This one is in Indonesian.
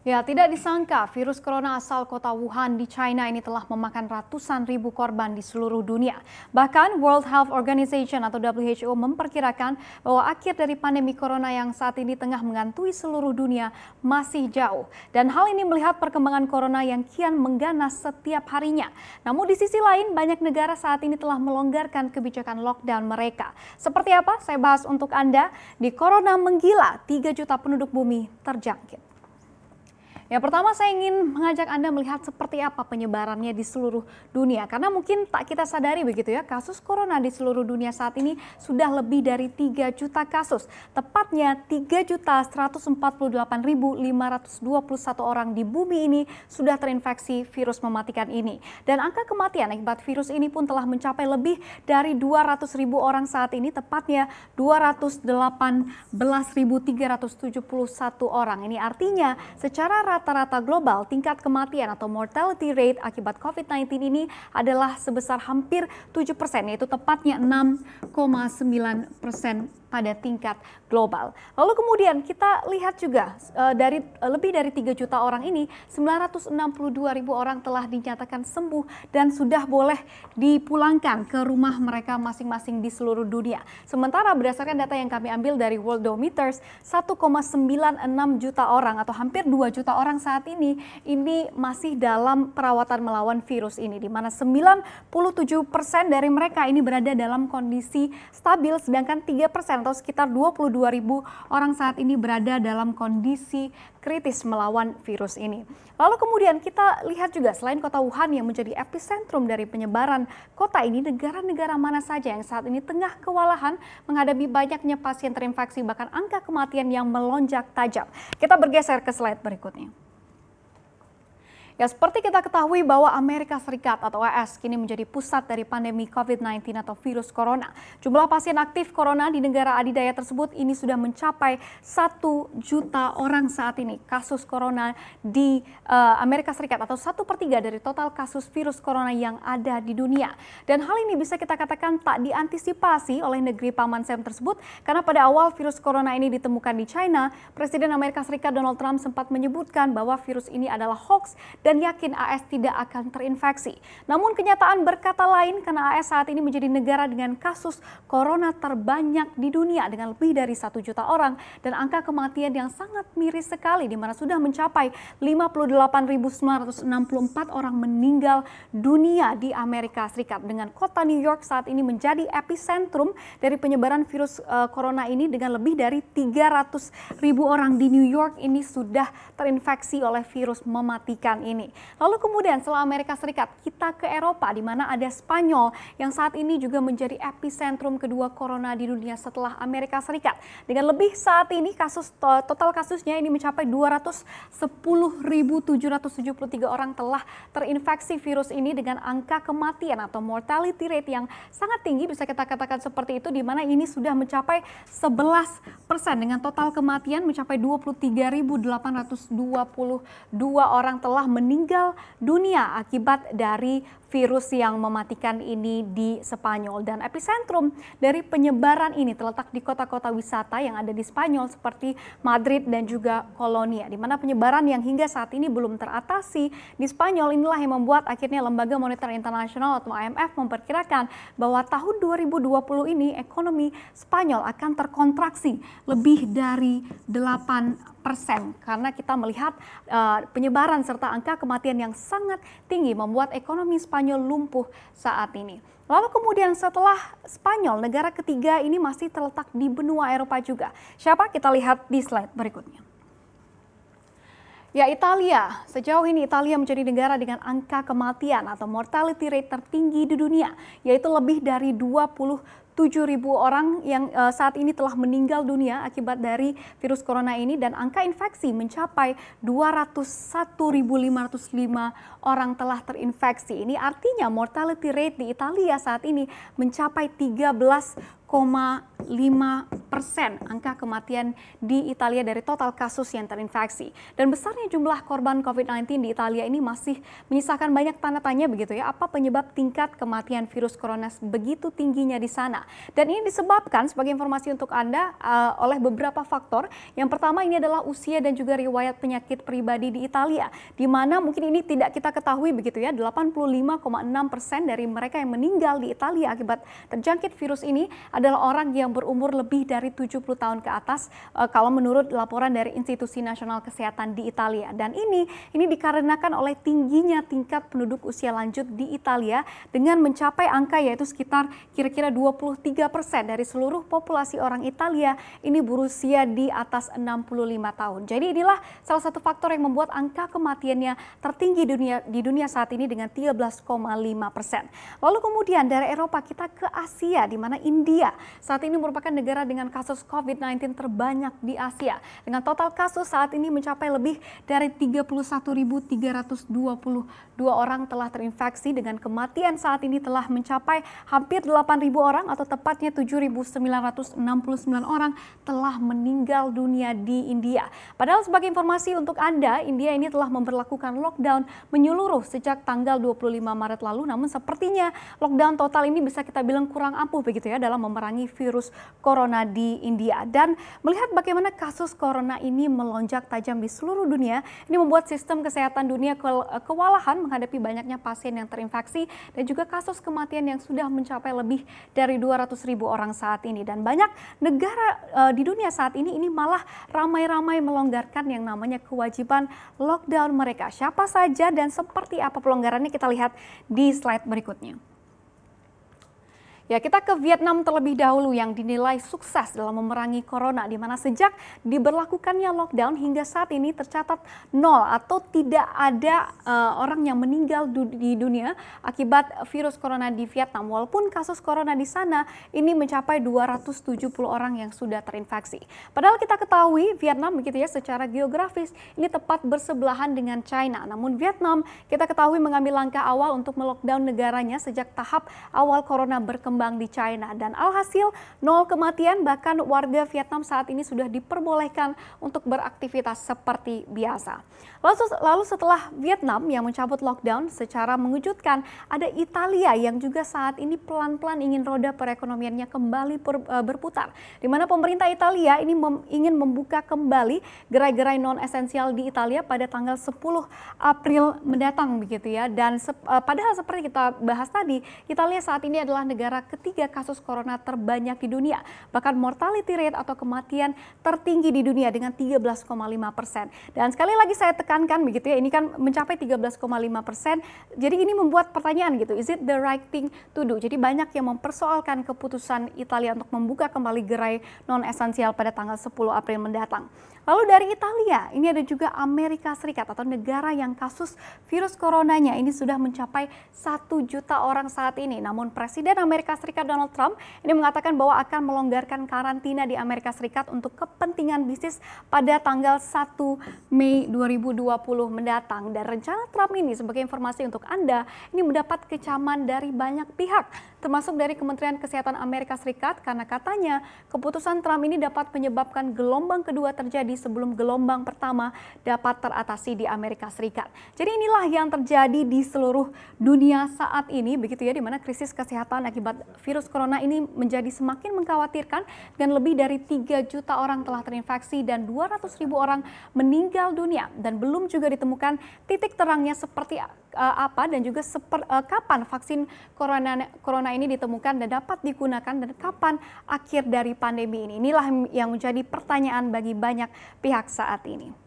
Ya, tidak disangka virus corona asal kota Wuhan di China ini telah memakan ratusan ribu korban di seluruh dunia. Bahkan World Health Organization atau WHO memperkirakan bahwa akhir dari pandemi corona yang saat ini tengah menghantui seluruh dunia masih jauh. Dan hal ini melihat perkembangan corona yang kian mengganas setiap harinya. Namun di sisi lain banyak negara saat ini telah melonggarkan kebijakan lockdown mereka. Seperti apa? Saya bahas untuk Anda di Corona Menggila, 3 juta penduduk bumi terjangkit. Ya, pertama saya ingin mengajak Anda melihat seperti apa penyebarannya di seluruh dunia. Karena mungkin tak kita sadari begitu ya, kasus corona di seluruh dunia saat ini sudah lebih dari 3 juta kasus. Tepatnya 3.148.521 orang di bumi ini sudah terinfeksi virus mematikan ini. Dan angka kematian akibat virus ini pun telah mencapai lebih dari 200.000 orang saat ini, tepatnya 218.371 orang. Ini artinya secara rata-rata global tingkat kematian atau mortality rate akibat COVID-19 ini adalah sebesar hampir 7%, yaitu tepatnya 6,9% pada tingkat global. Lalu kemudian kita lihat juga dari lebih dari 3 juta orang ini, 962.000 orang telah dinyatakan sembuh dan sudah boleh dipulangkan ke rumah mereka masing-masing di seluruh dunia. Sementara berdasarkan data yang kami ambil dari Worldometers, 1,96 juta orang atau hampir 2 juta orang saat ini masih dalam perawatan melawan virus ini, di mana 97% dari mereka ini berada dalam kondisi stabil, sedangkan 3% atau sekitar 22.000 orang saat ini berada dalam kondisi kritis melawan virus ini. Lalu kemudian kita lihat juga selain kota Wuhan yang menjadi epicentrum dari penyebaran kota ini, negara-negara mana saja yang saat ini tengah kewalahan menghadapi banyaknya pasien terinfeksi, bahkan angka kematian yang melonjak tajam. Kita bergeser ke slide berikutnya. Ya, seperti kita ketahui bahwa Amerika Serikat atau AS kini menjadi pusat dari pandemi COVID-19 atau virus corona. Jumlah pasien aktif corona di negara adidaya tersebut ini sudah mencapai 1 juta orang saat ini. Kasus corona di Amerika Serikat atau 1/3 dari total kasus virus corona yang ada di dunia. Dan hal ini bisa kita katakan tak diantisipasi oleh negeri Paman Sam tersebut, karena pada awal virus corona ini ditemukan di China, Presiden Amerika Serikat Donald Trump sempat menyebutkan bahwa virus ini adalah hoax dan yakin AS tidak akan terinfeksi. Namun kenyataan berkata lain, karena AS saat ini menjadi negara dengan kasus corona terbanyak di dunia dengan lebih dari 1 juta orang dan angka kematian yang sangat miris sekali, di mana sudah mencapai 58.964 orang meninggal dunia di Amerika Serikat, dengan kota New York saat ini menjadi epicentrum dari penyebaran virus corona ini dengan lebih dari 300.000 orang di New York ini sudah terinfeksi oleh virus mematikan ini. Lalu kemudian setelah Amerika Serikat, kita ke Eropa, di mana ada Spanyol yang saat ini juga menjadi epicentrum kedua corona di dunia setelah Amerika Serikat. Dengan lebih saat ini total kasusnya ini mencapai 210.773 orang telah terinfeksi virus ini, dengan angka kematian atau mortality rate yang sangat tinggi, bisa kita katakan seperti itu, di mana ini sudah mencapai 11% dengan total kematian mencapai 23.822 orang telah meninggal dunia akibat dari virus yang mematikan ini di Spanyol. Dan epicentrum dari penyebaran ini terletak di kota-kota wisata yang ada di Spanyol seperti Madrid dan juga Kolonia, di mana penyebaran yang hingga saat ini belum teratasi di Spanyol inilah yang membuat akhirnya Lembaga Moneter Internasional atau IMF memperkirakan bahwa tahun 2020 ini ekonomi Spanyol akan terkontraksi lebih dari 8%, karena kita melihat penyebaran serta angka kematian yang sangat tinggi membuat ekonomi Spanyol lumpuh saat ini. Lalu kemudian setelah Spanyol, negara ketiga ini masih terletak di benua Eropa juga. Siapa? Kita lihat di slide berikutnya. Ya, Italia. Sejauh ini Italia menjadi negara dengan angka kematian atau mortality rate tertinggi di dunia, yaitu lebih dari 27.000 orang yang saat ini telah meninggal dunia akibat dari virus corona ini, dan angka infeksi mencapai 201.505 orang telah terinfeksi. Ini artinya mortality rate di Italia saat ini mencapai 13,5%. angka kematian di Italia dari total kasus yang terinfeksi. Dan besarnya jumlah korban COVID-19 di Italia ini masih menyisakan banyak tanda tanya begitu ya, apa penyebab tingkat kematian virus corona begitu tingginya di sana. Dan ini disebabkan, sebagai informasi untuk Anda, oleh beberapa faktor. Yang pertama ini adalah usia dan juga riwayat penyakit pribadi di Italia, di mana mungkin ini tidak kita ketahui begitu ya, 85,6% dari mereka yang meninggal di Italia akibat terjangkit virus ini adalah orang yang berumur lebih dari 70 tahun ke atas, kalau menurut laporan dari Institusi Nasional Kesehatan di Italia. Dan ini dikarenakan oleh tingginya tingkat penduduk usia lanjut di Italia dengan mencapai angka yaitu sekitar kira-kira 23% dari seluruh populasi orang Italia ini berusia di atas 65 tahun. Jadi inilah salah satu faktor yang membuat angka kematiannya tertinggi di dunia saat ini dengan 13,5%. Lalu kemudian dari Eropa kita ke Asia, di mana India saat ini merupakan negara dengan kasus COVID-19 terbanyak di Asia. Dengan total kasus saat ini mencapai lebih dari 31.322 orang telah terinfeksi, dengan kematian saat ini telah mencapai hampir 8.000 orang atau tepatnya 7.969 orang telah meninggal dunia di India. Padahal sebagai informasi untuk Anda, India ini telah memberlakukan lockdown menyeluruh sejak tanggal 25 Maret lalu, namun sepertinya lockdown total ini bisa kita bilang kurang ampuh begitu ya dalam memerangi virus corona di India. Dan melihat bagaimana kasus corona ini melonjak tajam di seluruh dunia, ini membuat sistem kesehatan dunia kewalahan menghadapi banyaknya pasien yang terinfeksi dan juga kasus kematian yang sudah mencapai lebih dari 200.000 orang saat ini. Dan banyak negara di dunia saat ini malah ramai-ramai melonggarkan yang namanya kewajiban lockdown mereka. Siapa saja dan seperti apa pelonggarannya kita lihat di slide berikutnya. Ya, kita ke Vietnam terlebih dahulu yang dinilai sukses dalam memerangi corona, di mana sejak diberlakukannya lockdown hingga saat ini tercatat nol atau tidak ada orang yang meninggal di dunia akibat virus corona di Vietnam. Walaupun kasus corona di sana ini mencapai 270 orang yang sudah terinfeksi. Padahal kita ketahui Vietnam begitu ya secara geografis ini tepat bersebelahan dengan China. Namun Vietnam kita ketahui mengambil langkah awal untuk melockdown negaranya sejak tahap awal corona berkembang di China, dan alhasil nol kematian, bahkan warga Vietnam saat ini sudah diperbolehkan untuk beraktivitas seperti biasa. Lalu setelah Vietnam yang mencabut lockdown secara mengejutkan, ada Italia yang juga saat ini pelan-pelan ingin roda perekonomiannya kembali berputar, di mana pemerintah Italia ini ingin membuka kembali gerai-gerai non esensial di Italia pada tanggal 10 April mendatang begitu ya. Dan padahal seperti kita bahas tadi, Italia saat ini adalah negara ketiga kasus corona terbanyak di dunia. Bahkan mortality rate atau kematian tertinggi di dunia dengan 13,5%. Dan sekali lagi saya tekankan begitu ya, ini kan mencapai 13,5%. Jadi ini membuat pertanyaan gitu, is it the right thing to do? Jadi banyak yang mempersoalkan keputusan Italia untuk membuka kembali gerai non-esensial pada tanggal 10 April mendatang. Lalu dari Italia, ini ada juga Amerika Serikat atau negara yang kasus virus coronanya ini sudah mencapai 1 juta orang saat ini. Namun Presiden Amerika Serikat Donald Trump ini mengatakan bahwa akan melonggarkan karantina di Amerika Serikat untuk kepentingan bisnis pada tanggal 1 Mei 2020 mendatang. Dan rencana Trump ini sebagai informasi untuk Anda, ini mendapat kecaman dari banyak pihak, termasuk dari Kementerian Kesehatan Amerika Serikat, karena katanya keputusan Trump ini dapat menyebabkan gelombang kedua terjadi sebelum gelombang pertama dapat teratasi di Amerika Serikat. Jadi inilah yang terjadi di seluruh dunia saat ini begitu ya, di mana krisis kesehatan akibat virus corona ini menjadi semakin mengkhawatirkan, dan lebih dari 3 juta orang telah terinfeksi dan 200.000 orang meninggal dunia, dan belum juga ditemukan titik terangnya seperti apa dan juga kapan vaksin corona ini ditemukan dan dapat digunakan, dan kapan akhir dari pandemi ini. Inilah yang menjadi pertanyaan bagi banyak pihak saat ini.